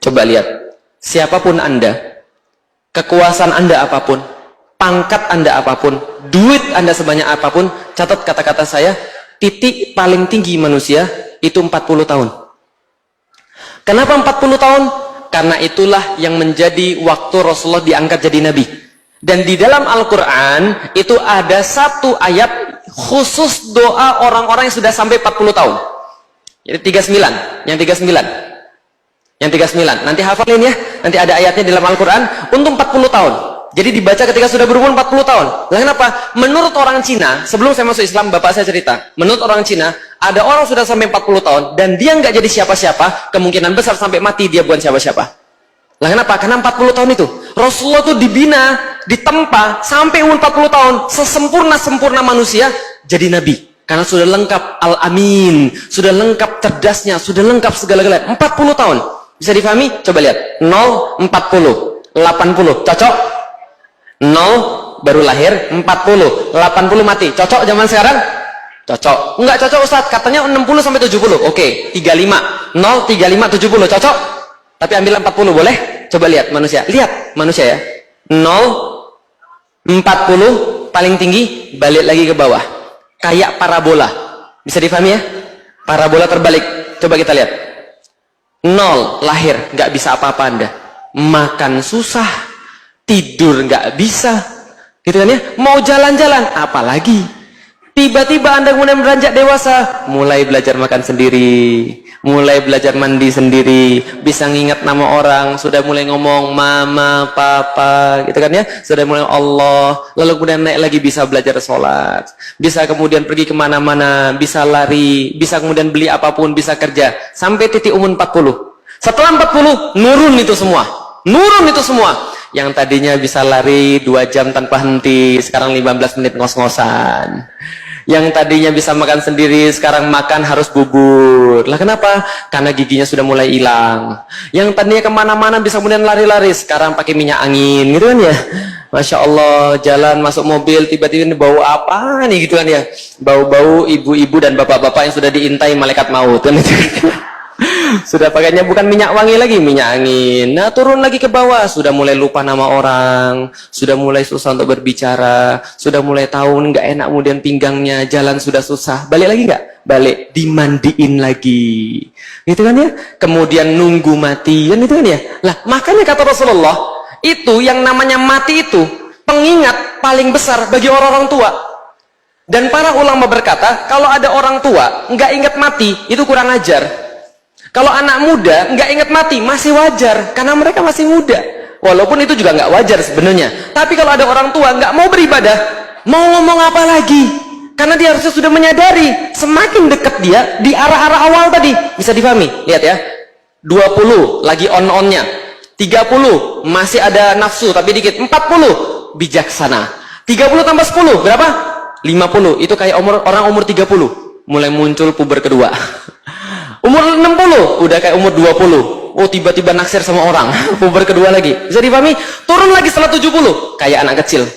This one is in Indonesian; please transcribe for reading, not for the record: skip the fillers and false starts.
Coba lihat, siapapun Anda, kekuasaan Anda apapun, pangkat Anda apapun, duit Anda sebanyak apapun, catat kata-kata saya, titik paling tinggi manusia itu 40 tahun. Kenapa 40 tahun? Karena itulah yang menjadi waktu Rasulullah diangkat jadi Nabi. Dan di dalam Al-Quran itu ada satu ayat khusus doa orang-orang yang sudah sampai 40 tahun. Jadi 39, yang 39. Yang 39, nanti hafalin ya. Nanti ada ayatnya di dalam Al-Quran untuk 40 tahun. Jadi dibaca ketika sudah berumur 40 tahun. Lah kenapa? Menurut orang Cina, sebelum saya masuk Islam, bapak saya cerita, menurut orang Cina, ada orang sudah sampai 40 tahun, dan dia nggak jadi siapa-siapa, kemungkinan besar sampai mati dia bukan siapa-siapa. Lah kenapa? Karena 40 tahun itu. Rasulullah itu dibina, ditempa, sampai umur 40 tahun, sesempurna-sempurna manusia, jadi Nabi. Karena sudah lengkap Al-Amin, sudah lengkap cerdasnya, sudah lengkap segala-galanya. 40 tahun. Bisa difahami? Coba lihat. 0, 40, 80. Cocok? 0 baru lahir, 40, 80 mati. Cocok zaman sekarang? Cocok. Enggak cocok Ustaz, katanya 60 sampai 70. Oke, 35. 0, 35, 70. Cocok? Tapi ambil 40 boleh? Coba lihat manusia. Lihat manusia ya. 0, 40 paling tinggi, balik lagi ke bawah. Kayak parabola. Bisa difahami ya? Parabola terbalik. Coba kita lihat. 0 lahir, nggak bisa apa-apa Anda. Makan susah, tidur nggak bisa, gitu kan ya? Mau jalan-jalan, apalagi. Tiba-tiba Anda kemudian beranjak dewasa, mulai belajar makan sendiri, mulai belajar mandi sendiri, bisa ngingat nama orang, sudah mulai ngomong mama, papa, gitu kan ya? Sudah mulai Allah, lalu kemudian naik lagi bisa belajar sholat, bisa kemudian pergi kemana-mana, bisa lari, bisa kemudian beli apapun, bisa kerja, sampai titik umur 40. Setelah 40, nurun itu semua. Nurun itu semua. Yang tadinya bisa lari 2 jam tanpa henti, sekarang 15 menit ngos-ngosan. Yang tadinya bisa makan sendiri, sekarang makan harus bubur. Lah kenapa? Karena giginya sudah mulai hilang. Yang tadinya kemana-mana bisa kemudian lari-lari, sekarang pakai minyak angin, gitu kan ya? Masya Allah, jalan masuk mobil, tiba-tiba bau apa nih, gitu kan ya? Bau-bau ibu-ibu dan bapak-bapak yang sudah diintai malaikat maut, kan itu. Sudah pakainya bukan minyak wangi lagi, minyak angin. Nah, turun lagi ke bawah, sudah mulai lupa nama orang, sudah mulai susah untuk berbicara, sudah mulai tahu nggak enak kemudian pinggangnya, jalan sudah susah. Balik lagi nggak? Balik, dimandiin lagi. Gitu kan ya? Kemudian nunggu mati, kan itu kan ya? Lah, makanya kata Rasulullah, itu yang namanya mati itu pengingat paling besar bagi orang-orang tua. Dan para ulama berkata, kalau ada orang tua nggak ingat mati, itu kurang ajar. Kalau anak muda nggak ingat mati, masih wajar, karena mereka masih muda. Walaupun itu juga nggak wajar sebenarnya. Tapi kalau ada orang tua nggak mau beribadah, mau ngomong apa lagi? Karena dia harusnya sudah menyadari, semakin dekat dia di arah-arah awal tadi. Bisa difahami? Lihat ya. 20 lagi on-onnya. 30 masih ada nafsu tapi dikit. 40 bijaksana. 30 tambah 10 berapa? 50. Itu kayak orang umur 30 mulai muncul puber kedua. Umur 60 udah kayak umur 20. Oh, tiba-tiba naksir sama orang. Puber kedua lagi. Bisa dipahami? Turun lagi setelah 70 kayak anak kecil.